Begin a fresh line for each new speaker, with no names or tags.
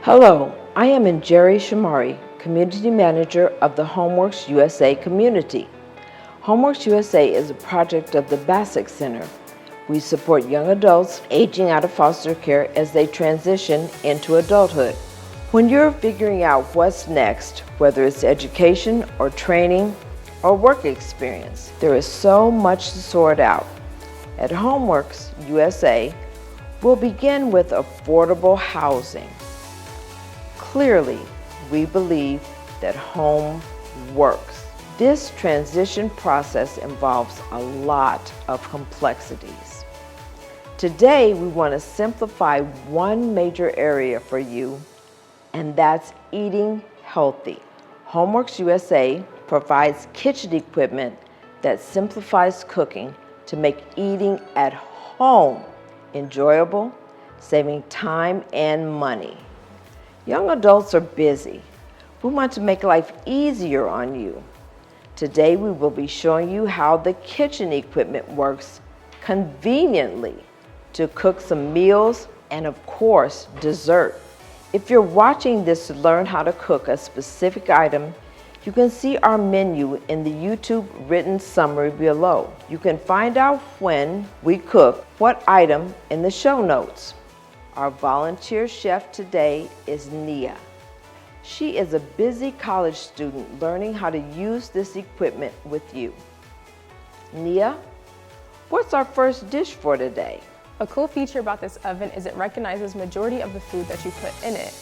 Hello, I am Jerry Shamari, Community Manager of the Homeworks USA community. Homeworks USA is a project of the Bassett Center. We support young adults aging out of foster care as they transition into adulthood. When you're figuring out what's next, whether it's education or training or work experience, there is so much to sort out. At Homeworks USA, we'll begin with affordable housing. Clearly, we believe that home works. This transition process involves a lot of complexities. Today, we want to simplify one major area for you, and that's eating healthy. Homeworks USA provides kitchen equipment that simplifies cooking to make eating at home enjoyable, saving time and money. Young adults are busy. We want to make life easier on you. Today we will be showing you how the kitchen equipment works conveniently to cook some meals and, of course, dessert. If you're watching this to learn how to cook a specific item, you can see our menu in the YouTube written summary below. You can find out when we cook what item in the show notes. Our volunteer chef today is Nia. She is a busy college student learning how to use this equipment with you. Nia, what's our first dish for today?
A cool feature about this oven is it recognizes majority of the food that you put in it.